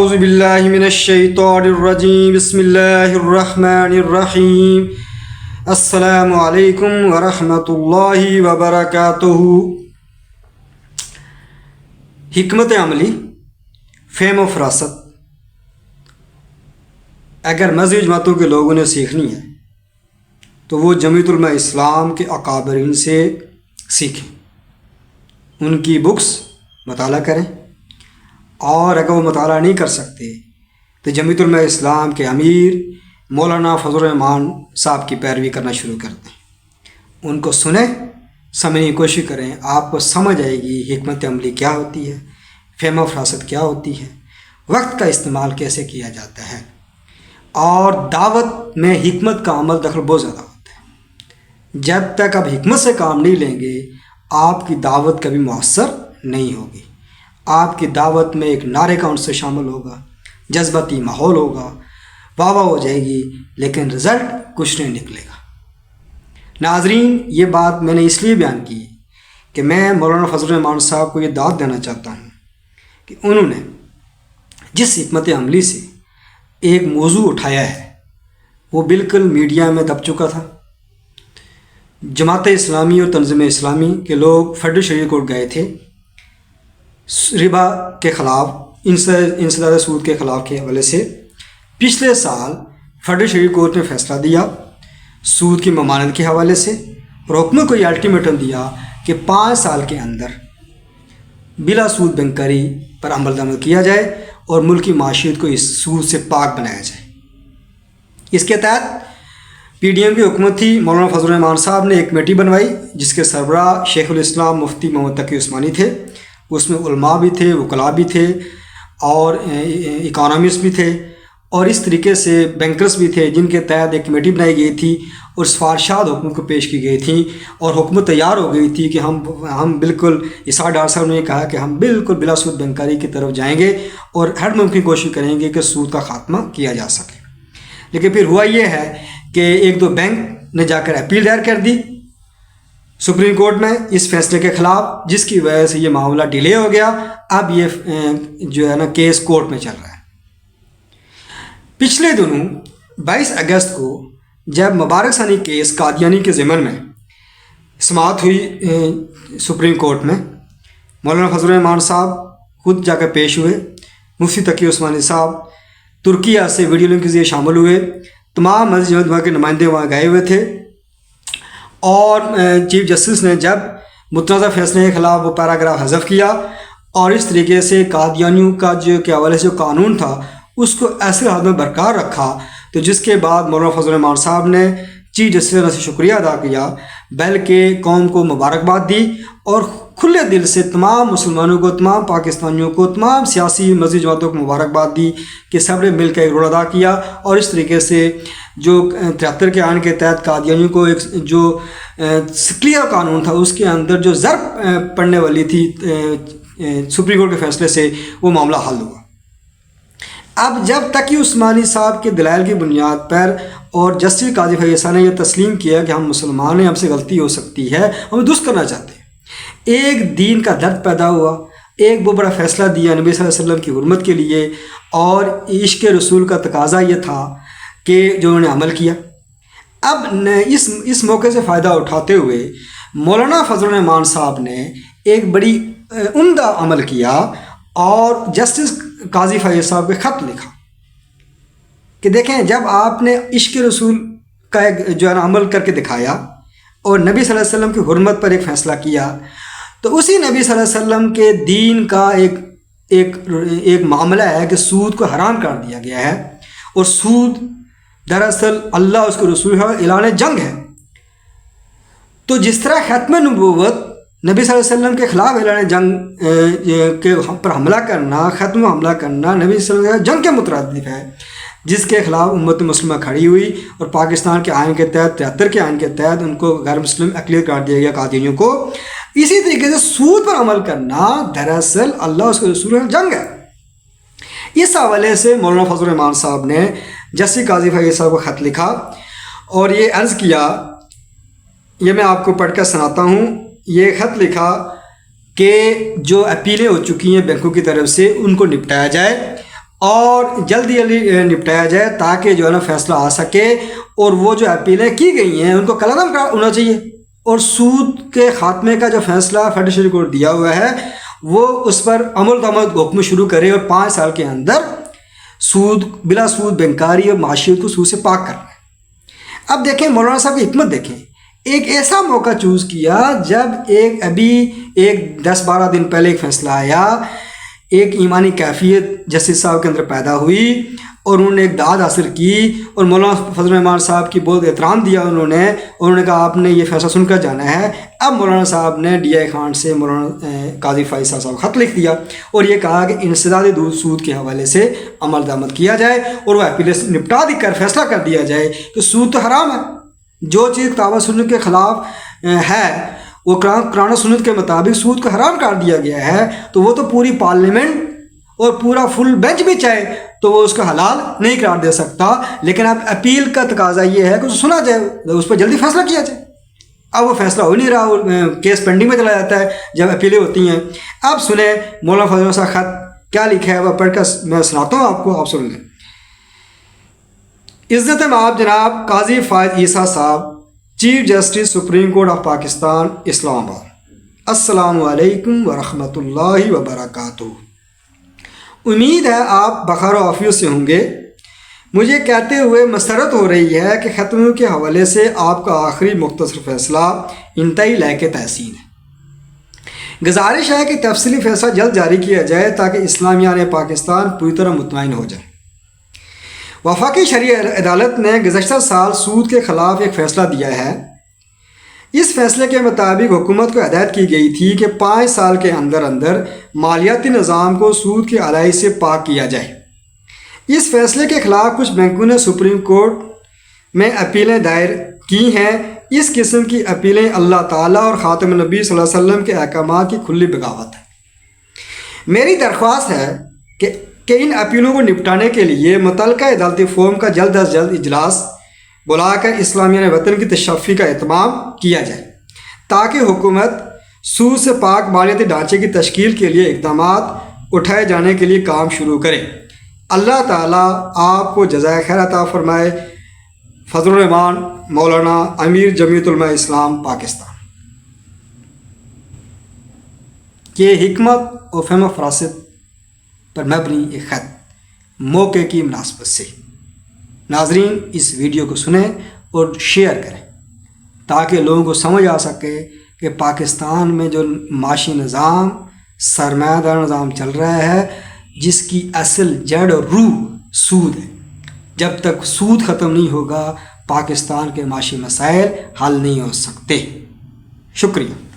اعوذ باللہ من الشیطان الرجیم بسم اللہ الرحمن الرحیم السلام علیکم ورحمۃ اللہ وبرکاتہ۔ حکمت عملی، فہم و فراست اگر مذہبی جماعتوں کے لوگوں نے سیکھنی ہے تو وہ جمعیت علماء اسلام کے اکابرین سے سیکھیں، ان کی بکس مطالعہ کریں، اور اگر وہ مطالعہ نہیں کر سکتے تو جمعیت علماء اسلام کے امیر مولانا فضل الرحمان صاحب کی پیروی کرنا شروع کر دیں، ان کو سنیں، سمجھنے کی کوشش کریں، آپ کو سمجھ آئے گی حکمت عملی کیا ہوتی ہے، فہم و فراست کیا ہوتی ہے، وقت کا استعمال کیسے کیا جاتا ہے، اور دعوت میں حکمت کا عمل دخل بہت زیادہ ہوتا ہے۔ جب تک آپ حکمت سے کام نہیں لیں گے آپ کی دعوت کبھی مؤثر نہیں ہوگی۔ آپ کی دعوت میں ایک نعرے کا عنصر شامل ہوگا، جذباتی ماحول ہوگا، واہ واہ ہو جائے گی، لیکن رزلٹ کچھ نہیں نکلے گا۔ ناظرین، یہ بات میں نے اس لیے بیان کی کہ میں مولانا فضل الرحمان صاحب کو یہ دعوت دینا چاہتا ہوں کہ انہوں نے جس حکمت عملی سے ایک موضوع اٹھایا ہے وہ بالکل میڈیا میں دب چکا تھا۔ جماعت اسلامی اور تنظیم اسلامی کے لوگ فیڈرل شریعت کورٹ گئے تھے ربا کے خلاف، انسداد سود کے خلاف کے حوالے سے۔ پچھلے سال فیڈرل شریعت کورٹ نے فیصلہ دیا سود کی ممانعت کے حوالے سے، اور حکومت کو یہ الٹیمیٹم دیا کہ 5 سال کے اندر بلا سود بینکاری پر عمل درآمد کیا جائے اور ملکی معیشت کو اس سود سے پاک بنایا جائے۔ اس کے تحت پی ڈی ایم کی حکومت تھی، مولانا فضل الرحمان صاحب نے ایک کمیٹی بنوائی جس کے سربراہ شیخ الاسلام مفتی محمد تقی عثمانی تھے۔ اس میں علماء بھی تھے، وکلاء بھی تھے، اور اکانومسٹ بھی تھے، اور اس طریقے سے بینکرز بھی تھے، جن کے تحت ایک کمیٹی بنائی گئی تھی اور سفارشات حکومت کو پیش کی گئی تھیں، اور حکومت تیار ہو گئی تھی کہ ہم بالکل، اسحاق ڈار صاحب نے کہا کہ ہم بالکل بلا سود بینکاری کی طرف جائیں گے اور ہر ممکن کوشش کریں گے کہ سود کا خاتمہ کیا جا سکے۔ لیکن پھر ہوا یہ ہے کہ 1-2 بینک نے جا کر اپیل دائر کر دی سپریم کورٹ میں اس فیصلے کے خلاف، جس کی وجہ سے یہ معاملہ ڈیلے ہو گیا۔ اب یہ جو ہے نا کیس کورٹ میں چل رہا ہے۔ پچھلے دنوں 22 اگست کو جب مبارک ثانی کیس قادیانی کے ضمن میں سماعت ہوئی سپریم کورٹ میں، مولانا فضل الرحمان صاحب خود جا کر پیش ہوئے، مفتی تقی عثمانی صاحب ترکیہ سے ویڈیو لنک کے ذریعے شامل ہوئے، تمام مسجد وہاں کے نمائندے وہاں گئے ہوئے تھے، اور چیف جسٹس نے جب متنازع فیصلے کے خلاف وہ پیراگراف حذف کیا اور اس طریقے سے قادیانیوں کا کے حوالے سے جو قانون تھا اس کو ایسے حالت میں برقرار رکھا، تو جس کے بعد مولانا فضل الرحمان صاحب نے چیف جسٹس سے شکریہ ادا کیا، بلکہ قوم کو مبارکباد دی، اور کھلے دل سے تمام مسلمانوں کو، تمام پاکستانیوں کو، تمام سیاسی مذہبی جماعتوں کو مبارکباد دی کہ سب نے مل کر ایک رول ادا کیا، اور اس طریقے سے جو 73 کے آئین کے تحت قادیانیوں کو ایک جو کلیئر قانون تھا اس کے اندر جو ضرب پڑنے والی تھی سپریم کورٹ کے فیصلے سے، وہ معاملہ حل ہوا۔ اب جب تقی عثمانی صاحب کے دلائل کی بنیاد پر اور جسٹس قاضی فیصل نے یہ تسلیم کیا کہ ہم مسلمان ہیں، ہم سے غلطی ہو سکتی ہے، ہم درست کرنا چاہتے ہیں، ایک دین کا درد پیدا ہوا، ایک بہت بڑا فیصلہ دیا نبی صلی اللہ علیہ وسلم کی حرمت کے لیے، اور عشق رسول کا تقاضا یہ تھا کہ جو انہوں نے عمل کیا۔ اب اس موقع سے فائدہ اٹھاتے ہوئے مولانا فضل الرحمان صاحب نے ایک بڑی عمدہ عمل کیا اور جسٹس قاضی فیصل صاحب کو خط لکھا کہ دیکھیں، جب آپ نے عشق رسول کا ایک جو ہے نا عمل کر کے دکھایا اور نبی صلی اللہ علیہ وسلم کی حرمت پر ایک فیصلہ کیا، تو اسی نبی صلی اللہ علیہ وسلم کے دین کا ایک معاملہ ہے کہ سود کو حرام کر دیا گیا ہے، اور سود دراصل اللہ اس کے رسول ہے، اعلان جنگ ہے۔ تو جس طرح ختم نبوت نبی صلی اللہ علیہ وسلم کے خلاف اعلان جنگ کے پر حملہ کرنا، ختم حملہ کرنا نبی صلی اللہ علیہ وسلم جنگ کے مترادف ہے، جس کے خلاف امت مسلمہ کھڑی ہوئی، اور پاکستان کے آئین کے تحت 73 کے آئین کے تحت ان کو غیر مسلم اقلیت قرار دیا گیا قادیانیوں کو، اسی طریقے سے سود پر عمل کرنا دراصل اللہ اس کے رسول ہے، جنگ ہے۔ اس حوالے سے مولانا فضل الرحمان صاحب نے جسٹس قاضی فیصل صاحب کو خط لکھا اور یہ عرض کیا، یہ میں آپ کو پڑھ کر سناتا ہوں۔ یہ خط لکھا کہ جو اپیلیں ہو چکی ہیں بینکوں کی طرف سے ان کو نپٹایا جائے، اور جلدی جلدی نپٹایا جائے تاکہ جو ہے نا فیصلہ آ سکے، اور وہ جو اپیلیں کی گئی ہیں ان کو کالعدم ہونا چاہیے، اور سود کے خاتمے کا جو فیصلہ فیڈریشن کورٹ دیا ہوا ہے وہ اس پر عمل درآمد حکم شروع کرے، اور 5 سال کے اندر سود بلا سود بینکاری اور معاشیت کو سود سے پاک کرنا ہے۔ اب دیکھیں مولانا صاحب کی حکمت دیکھیں، ایک ایسا موقع چوز کیا جب ابھی 10-12 دن پہلے ایک فیصلہ آیا، ایک ایمانی کیفیت جسٹس صاحب کے اندر پیدا ہوئی اور انہوں نے ایک داد حاصل کی، اور مولانا فضل الرحمان صاحب کی بہت احترام دیا انہوں نے کہا آپ نے یہ فیصلہ سن کر جانا ہے۔ اب مولانا صاحب نے ڈی آئی خان سے مولانا قاضی فائز صاحب خط لکھ دیا اور یہ کہا کہ انسداد سود کے حوالے سے عمل درآمد کیا جائے اور وہ اپیل نپٹا دی کر فیصلہ کر دیا جائے کہ سود تو حرام ہے، جو چیز کتاب و سنت کے خلاف ہے وہ قرآن و سنت کے مطابق سود کو حرام کر دیا گیا ہے، تو وہ تو پوری پارلیمنٹ اور پورا فل بینچ بھی چاہے تو وہ اس کو حلال نہیں قرار دے سکتا، لیکن اب اپیل کا تقاضا یہ ہے کہ اسے سنا جائے، اس پر جلدی فیصلہ کیا جائے۔ اب وہ فیصلہ ہو نہیں رہا، وہ کیس پینڈنگ میں چلا جاتا ہے جب اپیلیں ہوتی ہیں۔ اب سنیں مولانا فضل صاحب خط کیا لکھا ہے، وہ پڑھ کر میں سناتا ہوں آپ کو، آپ سن لیں۔ عزت مآب جناب قاضی فائز عیسیٰ صاحب، chief justice supreme court of Pakistan, Islamabad, السلام علیکم ورحمۃ اللہ وبرکاتہ۔ امید ہے آپ بخیر و عافیت سے ہوں گے۔ مجھے کہتے ہوئے مسرت ہو رہی ہے کہ ختم کے حوالے سے آپ کا آخری مختصر فیصلہ انتہائی لائق تحسین ہے۔ گزارش ہے کہ تفصیلی فیصلہ جلد جاری کیا جائے تاکہ اسلامیان پاکستان پوری طرح مطمئن ہو جائے۔ وفاقی شرعی عدالت نے گزشتہ سال سود کے خلاف ایک فیصلہ دیا ہے۔ اس فیصلے کے مطابق حکومت کو ہدایت کی گئی تھی کہ 5 سال کے اندر مالیاتی نظام کو سود کی آلائش سے پاک کیا جائے۔ اس فیصلے کے خلاف کچھ بینکوں نے سپریم کورٹ میں اپیلیں دائر کی ہیں۔ اس قسم کی اپیلیں اللہ تعالیٰ اور خاتم النبی صلی اللہ علیہ وسلم کے احکامات کی کھلی بغاوت ہے۔ میری درخواست ہے کہ ان اپیلوں کو نپٹانے کے لیے متعلقہ عدالتی فورم کا جلد از جلد اجلاس بلا کر اسلامیان وطن کی تشفی کا اہتمام کیا جائے تاکہ حکومت سود سے پاک مالیاتی ڈھانچے کی تشکیل کے لیے اقدامات اٹھائے جانے کے لیے کام شروع کرے۔ اللہ تعالیٰ آپ کو جزائے خیر عطا فرمائے۔ فضل الرحمان مولانا امیر جمعیت علماء اسلام پاکستان۔ یہ حکمت اور فہم و فراست پر مبنی ایک خط موقع کی مناسبت سے۔ ناظرین اس ویڈیو کو سنیں اور شیئر کریں تاکہ لوگوں کو سمجھ آ سکے کہ پاکستان میں جو معاشی نظام سرمایہ دار نظام چل رہا ہے جس کی اصل جڑ اور روح سود ہے، جب تک سود ختم نہیں ہوگا پاکستان کے معاشی مسائل حل نہیں ہو سکتے۔ شکریہ۔